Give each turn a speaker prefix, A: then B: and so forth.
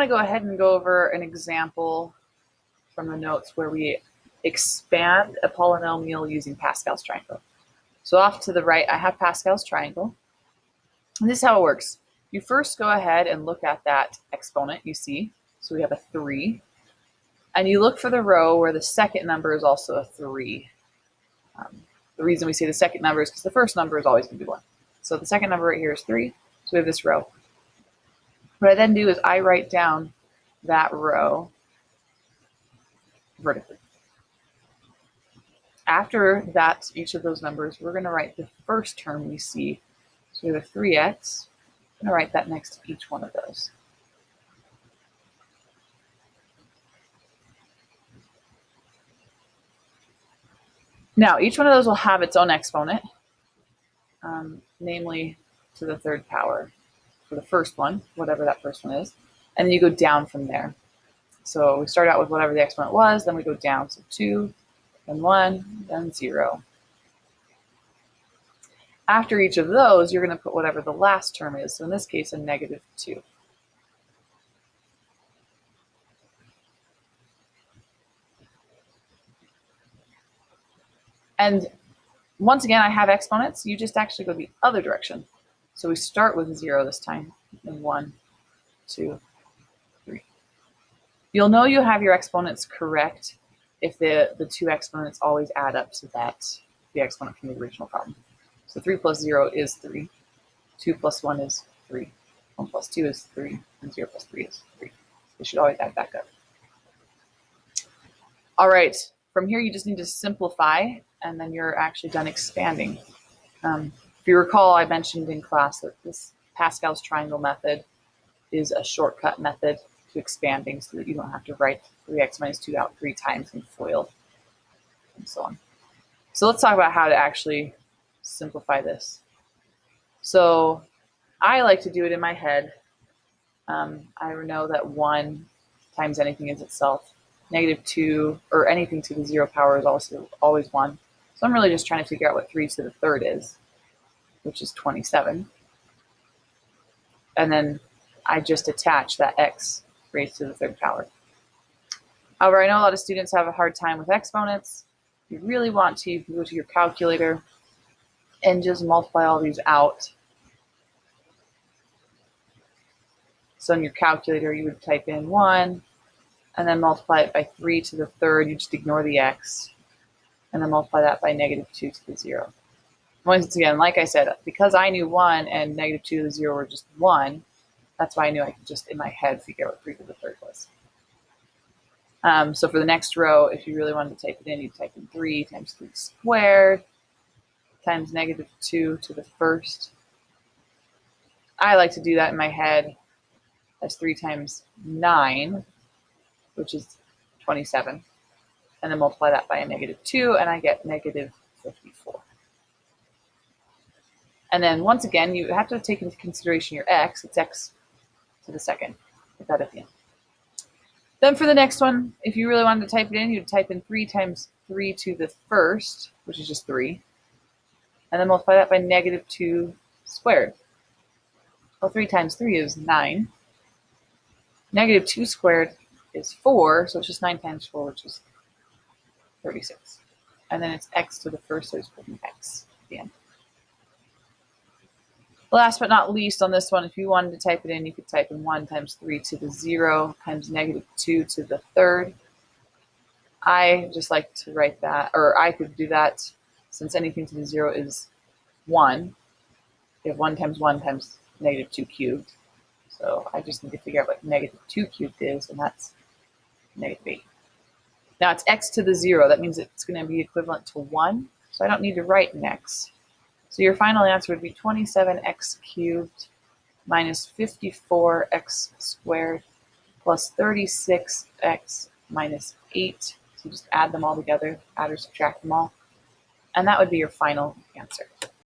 A: I'm going to go ahead and go over an example from the notes where we expand a polynomial using Pascal's triangle. So off to the right, I have Pascal's triangle. And this is how it works. You first go ahead and look at that exponent you see. So we have a 3. And you look for the row where the second number is also a 3. The reason we say the second number is because the first number is always going to be 1. So the second number right here is 3. So we have this row. What I then do is I write down that row vertically. After that, each of those numbers, we're going to write the first term we see. So we have a 3x. I'm going to write that next to each one of those. Now, each one of those will have its own exponent, namely to the third power for the first one, whatever that first one is. And then you go down from there. So we start out with whatever the exponent was, then we go down. So 2, then 1, then 0. After each of those, you're going to put whatever the last term is. So in this case, a -2. And once again, I have exponents. You just actually go the other direction. So we start with 0 this time, and 1, 2, 3. You'll know you have your exponents correct if the two exponents always add up to that, the exponent from the original problem. So 3 plus 0 is 3. 2 plus 1 is 3. 1 plus 2 is 3. And 0 plus 3 is 3. They should always add back up. All right, from here you just need to simplify, and then you're actually done expanding. If you recall, I mentioned in class that this Pascal's triangle method is a shortcut method to expanding so that you don't have to write 3x minus 2 out 3 times in FOIL and so on. So let's talk about how to actually simplify this. So I like to do it in my head. I know that 1 times anything is itself. -2, or anything to the 0 power is also always 1. So I'm really just trying to figure out what 3 to the third is, which is 27. And then I just attach that x raised to the third power. However, I know a lot of students have a hard time with exponents. If you really want to, you can go to your calculator and just multiply all these out. So in your calculator, you would type in 1, and then multiply it by 3 to the third. You just ignore the x, and then multiply that by -2 to the 0. Once again, like I said, because I knew 1 and -2 to the 0 were just 1, that's why I knew I could just in my head figure out what 3 to the third was. So for the next row, if you really wanted to type it in, you'd type in 3 times 3 squared times -2 to the first. I like to do that in my head as 3 times 9, which is 27, and then multiply that by a -2, and I get -54. And then once again, you have to take into consideration your x. It's x to the second. Put that at the end. Then for the next one, if you really wanted to type it in, you'd type in 3 times 3 to the first, which is just 3, and then multiply that by -2 squared. Well, 3 times 3 is 9. -2 squared is 4, so it's just 9 times 4, which is 36. And then it's x to the first, so it's putting x at the end. Last but not least on this one, if you wanted to type it in, you could type in 1 times 3 to the 0 times -2 to the third. I just like to write that, or I could do that since anything to the 0 is 1. You have 1 times -2 cubed. So I just need to figure out what -2 cubed is, and that's -8. Now it's x to the 0. That means it's going to be equivalent to 1, so I don't need to write an x. So your final answer would be 27x cubed minus 54x squared plus 36x minus 8. So just add them all together, add or subtract them all, and that would be your final answer.